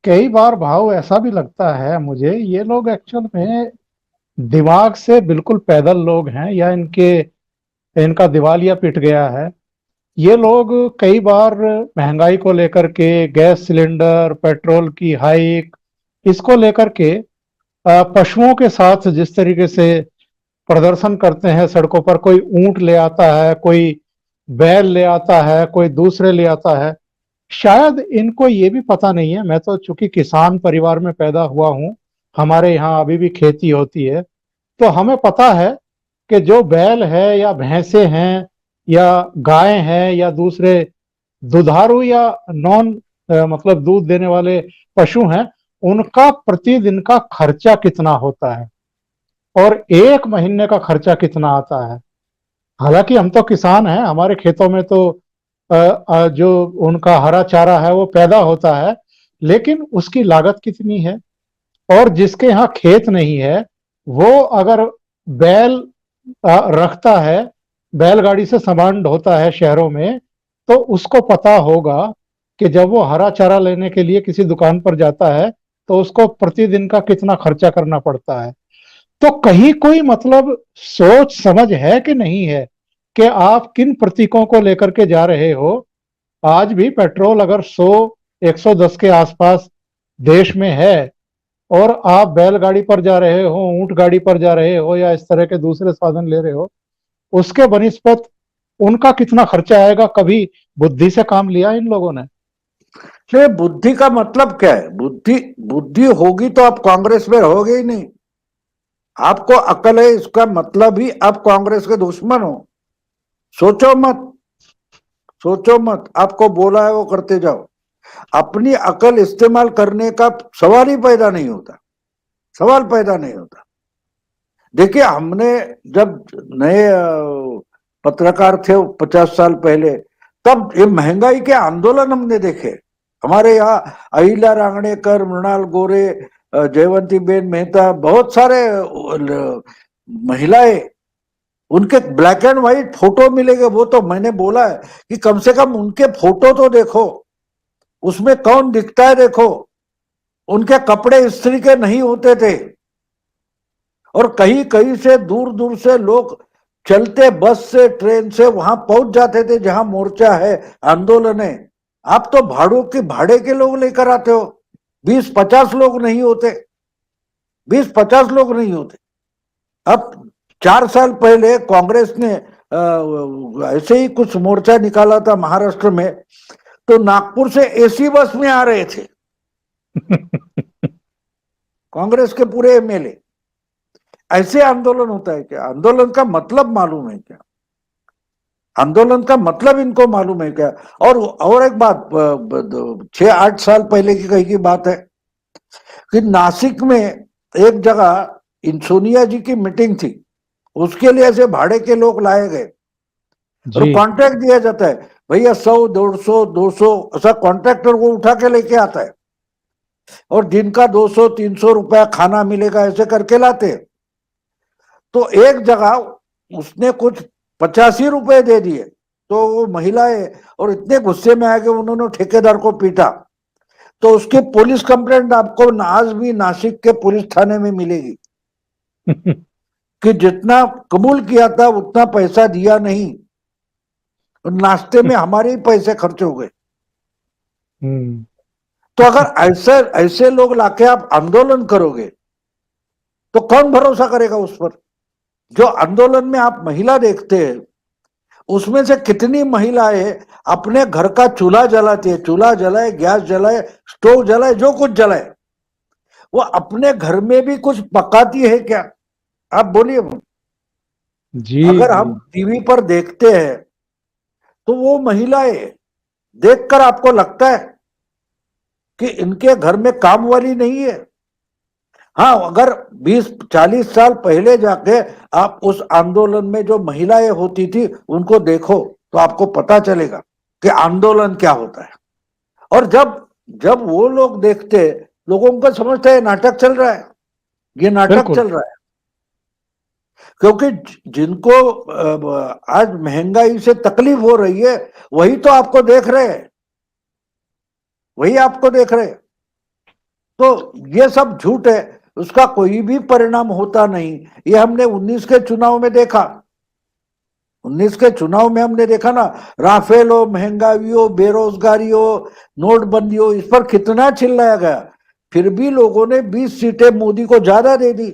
कई बार भाव ऐसा भी लगता है मुझे, ये लोग एक्चुअल में दिमाग से बिल्कुल पैदल लोग हैं, या इनका दिवालिया पिट गया है। ये लोग कई बार महंगाई को लेकर के, गैस सिलेंडर, पेट्रोल की हाइक, इसको लेकर के पशुओं के साथ जिस तरीके से प्रदर्शन करते हैं सड़कों पर, कोई ऊंट ले आता है, कोई बैल ले आता है, कोई दूसरे ले आता है। शायद इनको ये भी पता नहीं है। मैं तो चूंकि किसान परिवार में पैदा हुआ हूं, हमारे यहाँ अभी भी खेती होती है, तो हमें पता है कि जो बैल है या भैंसे हैं या गाय हैं या दूसरे दुधारू या नॉन मतलब दूध देने वाले पशु हैं, उनका प्रतिदिन का खर्चा कितना होता है और एक महीने का खर्चा कितना आता है। हालांकि हम तो किसान हैं, हमारे खेतों में तो जो उनका हरा चारा है वो पैदा होता है, लेकिन उसकी लागत कितनी है। और जिसके यहाँ खेत नहीं है, वो अगर बैल रखता है, बैलगाड़ी से सामान ढोता है शहरों में, तो उसको पता होगा कि जब वो हरा चारा लेने के लिए किसी दुकान पर जाता है तो उसको प्रतिदिन का कितना खर्चा करना पड़ता है। तो कहीं कोई मतलब सोच समझ है कि नहीं है कि आप किन प्रतीकों को लेकर के जा रहे हो। आज भी पेट्रोल अगर 100 110 के आसपास देश में है, और आप बैलगाड़ी पर जा रहे हो, ऊंट गाड़ी पर जा रहे हो, या इस तरह के दूसरे साधन ले रहे हो, उसके बनिस्पत उनका कितना खर्चा आएगा। कभी बुद्धि से काम लिया इन लोगों ने? ये बुद्धि का मतलब क्या है? बुद्धि बुद्धि होगी तो आप कांग्रेस में रहोगे ही नहीं। आपको अकल है, इसका मतलब ही आप कांग्रेस के दुश्मन हो। सोचो मत, सोचो मत, आपको बोला है वो करते जाओ। अपनी अकल इस्तेमाल करने का सवाल ही पैदा नहीं होता, सवाल पैदा नहीं होता। देखिए, हमने जब नए पत्रकार थे 50 साल पहले, तब ये महंगाई के आंदोलन हमने देखे। हमारे यहाँ अहिल्या रांगणेकर, मृणाल गोरे, जयवंती बेन मेहता, बहुत सारे महिलाएं, उनके ब्लैक एंड व्हाइट फोटो मिलेंगे। वो तो मैंने बोला है कि कम से कम उनके फोटो तो देखो, उसमें कौन दिखता है देखो। उनके कपड़े इस्त्री के नहीं होते थे, और कहीं कहीं से दूर दूर से लोग चलते, बस से, ट्रेन से वहां पहुंच जाते थे जहां मोर्चा है, आंदोलन है। आप तो भाड़े के लोग लेकर आते हो। 20-50 लोग नहीं होते, 20-50 लोग नहीं होते। अब 4 साल पहले कांग्रेस ने ऐसे ही कुछ मोर्चा निकाला था महाराष्ट्र में, तो नागपुर से एसी बस में आ रहे थे कांग्रेस के पूरे एमएलए। ऐसे आंदोलन होता है क्या? आंदोलन का मतलब मालूम है क्या? आंदोलन का मतलब इनको मालूम है क्या? और एक बात, 6-8 साल पहले की कहीं की बात है कि नासिक में एक जगह इन सोनिया जी की मीटिंग थी। उसके लिए ऐसे भाड़े के लोग लाए गए और जी। कॉन्ट्रैक्ट दिया जाता है। भैया 100, 150, 200 ऐसा कॉन्ट्रैक्टर वो उठा के लेके आता है, और जिनका 200-300 रुपया खाना मिलेगा ऐसे करके लाते हैं। तो एक जगह उसने कुछ 85 रुपए दे दिए, तो वो महिलाएं और इतने गुस्से में आ गए, उन्होंने ठेकेदार को पीटा। तो उसकी पुलिस कंप्लेंट आपको आज भी नासिक के पुलिस थाने में मिलेगी कि जितना कबूल किया था उतना पैसा दिया नहीं, और नाश्ते में हमारे ही पैसे खर्च हो गए। तो अगर ऐसे ऐसे लोग लाके आप आंदोलन करोगे तो कौन भरोसा करेगा उस पर? जो आंदोलन में आप महिला देखते हैं, उसमें से कितनी महिलाएं अपने घर का चूल्हा जलाती है, चूल्हा जलाए, गैस जलाए, स्टोव जलाए, जो कुछ जलाए, वो अपने घर में भी कुछ पकाती है क्या? आप बोलिए। जी अगर जी। हम टीवी पर देखते हैं तो वो महिलाएं देखकर आपको लगता है कि इनके घर में काम वाली नहीं है। हाँ, अगर 20-40 साल पहले जाके आप उस आंदोलन में जो महिलाएं होती थी उनको देखो, तो आपको पता चलेगा कि आंदोलन क्या होता है। और जब जब वो लोग देखते, लोगों को समझता है नाटक चल रहा है, ये नाटक बिल्कुल। चल रहा है। क्योंकि जिनको आज महंगाई से तकलीफ हो रही है, वही तो आपको देख रहे हैं, वही आपको देख रहे हैं। तो ये सब झूठ है, उसका कोई भी परिणाम होता नहीं। ये हमने 19 के चुनाव में देखा। 19 के चुनाव में हमने देखा ना, राफेल हो, महंगाई हो, बेरोजगारी हो, नोटबंदी हो, इस पर कितना चिल्लाया गया, फिर भी लोगों ने 20 सीटें मोदी को ज्यादा दे दी,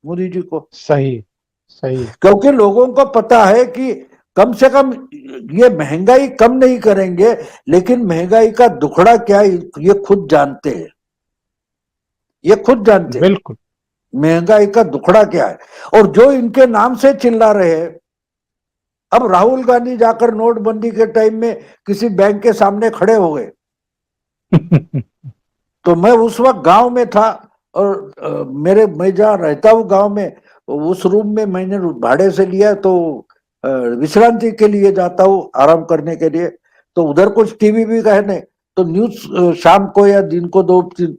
मोदी जी को। सही सही। क्योंकि लोगों को पता है कि कम से कम ये महंगाई कम नहीं करेंगे, लेकिन महंगाई का दुखड़ा क्या है ये खुद जानते हैं, ये खुद जानते हैं बिल्कुल। महंगाई का दुखड़ा क्या है। और जो इनके नाम से चिल्ला रहे हैं, अब राहुल गांधी जाकर नोटबंदी के टाइम में किसी बैंक के सामने खड़े हो गए, तो मैं उस वक्त गांव में था, और मैं जहाँ रहता हूँ गांव में, उस रूम में मैंने भाड़े से लिया, तो विश्रांति के लिए जाता हूँ, आराम करने के लिए। तो उधर कुछ टीवी भी कहने, तो न्यूज शाम को या दिन को 2-3,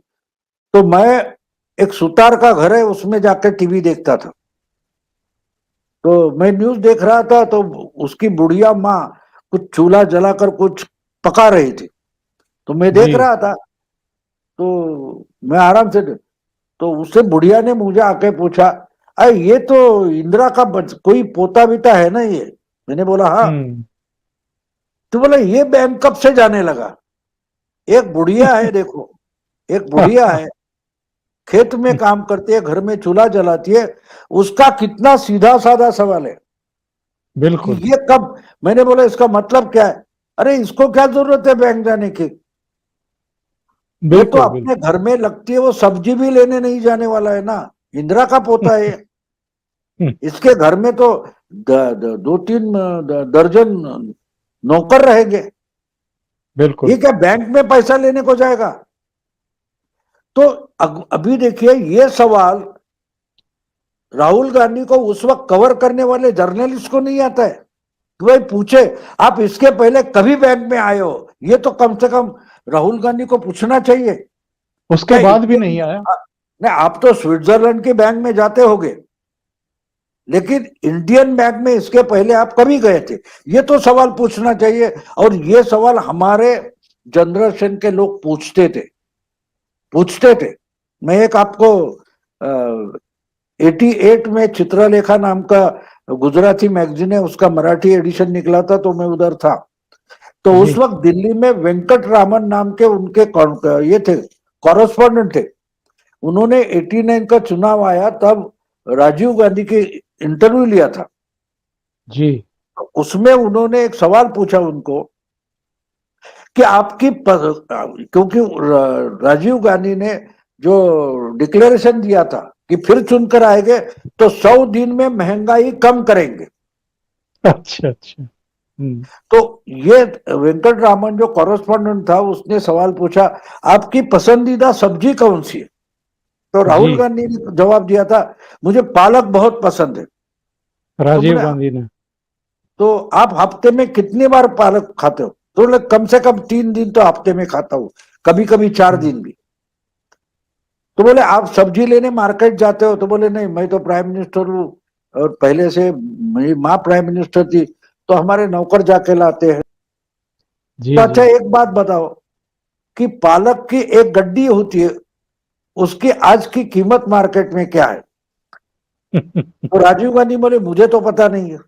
तो मैं, एक सुतार का घर है उसमें जाकर टीवी देखता था। तो मैं न्यूज देख रहा था, तो उसकी बुढ़िया माँ कुछ चूल्हा जलाकर कुछ पका रही थी, तो मैं देख जी। रहा था, तो मैं आराम से, तो उससे बुढ़िया ने मुझे आके पूछा, अरे ये तो इंदिरा का कोई पोता बिता है ना ये? मैंने बोला हाँ। हम्म। तो बोला ये बैंक कब से जाने लगा? एक बुढ़िया है, देखो, एक बुढ़िया है, खेत में काम करती है, घर में चूल्हा जलाती है, उसका कितना सीधा साधा सवाल है कि बिल्कुल ये कब। मैंने बोला इसका मतलब क्या है? अरे इसको क्या जरूरत है बैंक जाने की, वो तो बिल्कुल। अपने बिल्कुल। घर में लगती है, वो सब्जी भी लेने नहीं जाने वाला है ना, इंदिरा का पोता है। इसके घर में तो 2-3 दर्जन नौकर रहेंगे, ये बिल्कुल। क्या बैंक में पैसा लेने को जाएगा? तो अभी देखिए ये सवाल राहुल गांधी को उस वक्त कवर करने वाले जर्नलिस्ट को नहीं आता है कि भाई पूछे, आप इसके पहले कभी बैंक में आए हो? ये तो कम से कम राहुल गांधी को पूछना चाहिए। उसके क्या बाद भी इंडियन, नहीं आया। नहीं आप तो स्विट्जरलैंड के बैंक में जाते होगे, लेकिन इंडियन बैंक में इसके पहले आप कभी गए थे? ये तो सवाल पूछना चाहिए। और ये सवाल हमारे जनरेशन के लोग पूछते थे। मैं एक आपको 88 में चित्रलेखा नाम का गुजराती मैगजीन है, उसका मराठी एडिशन निकला था, तो मैं उधर था। तो उस जी। वक्त दिल्ली में वेंकट रामन नाम के उनके ये थे, कॉरेस्पॉन्डेंट थे। उन्होंने 89 का चुनाव आया तब राजीव गांधी के इंटरव्यू लिया था। जी। उसमें उन्होंने एक सवाल पूछा उनको कि आपकी क्योंकि राजीव गांधी ने जो डिक्लेरेशन दिया था कि फिर चुनकर आएंगे तो 100 दिन में महंगाई कम करेंगे। अच्छा अच्छा। तो ये वेंकट रामन जो कॉरेस्पॉन्डेंट था उसने सवाल पूछा, आपकी पसंदीदा सब्जी कौन सी है? तो जी। राहुल गांधी ने जवाब दिया था, मुझे पालक बहुत पसंद है। तो राजीव बोले, गांधी ने। तो आप हफ्ते में कितनी बार पालक खाते हो? तो बोले कम से कम 3 दिन तो हफ्ते में खाता हूं, कभी कभी 4 हम्म। दिन भी। तो बोले आप सब्जी लेने मार्केट जाते हो? तो बोले नहीं, मैं तो प्राइम मिनिस्टर हूँ, और पहले से मेरी माँ प्राइम मिनिस्टर थी, तो हमारे नौकर जाके लाते हैं। जी तो जी। अच्छा एक बात बताओ कि पालक की एक गड्डी होती है, उसकी आज की कीमत मार्केट में क्या है? तो राजीव गांधी बोले मुझे तो पता नहीं है।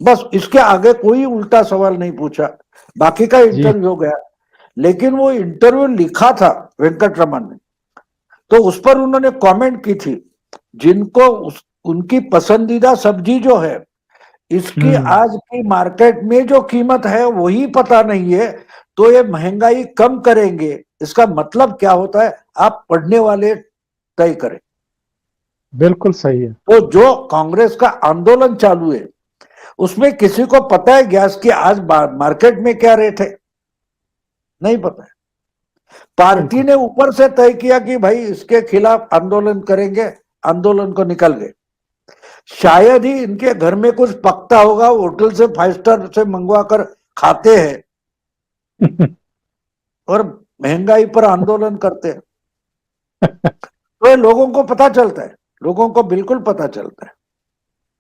बस इसके आगे कोई उल्टा सवाल नहीं पूछा, बाकी का जी। इंटरव्यू हो गया। लेकिन वो इंटरव्यू लिखा था वेंकट रमन ने, तो उस पर उन्होंने कमेंट की थी, जिनको उनकी पसंदीदा सब्जी जो है इसकी हम्म। आज की मार्केट में जो कीमत है वही पता नहीं है, तो ये महंगाई कम करेंगे, इसका मतलब क्या होता है आप पढ़ने वाले तय करें। बिल्कुल सही है। तो जो कांग्रेस का आंदोलन चालू है उसमें किसी को पता है गैस की आज मार्केट में क्या रेट है? नहीं पता है। पार्टी बिल्कुल। ने ऊपर से तय किया कि भाई इसके खिलाफ आंदोलन करेंगे, आंदोलन को निकल गए। शायद ही इनके घर में कुछ पकता होगा, होटल से 5 स्टार से मंगवा कर खाते हैं और महंगाई पर आंदोलन करते हैं। तो ये लोगों को पता चलता है, लोगों को बिल्कुल पता चलता है।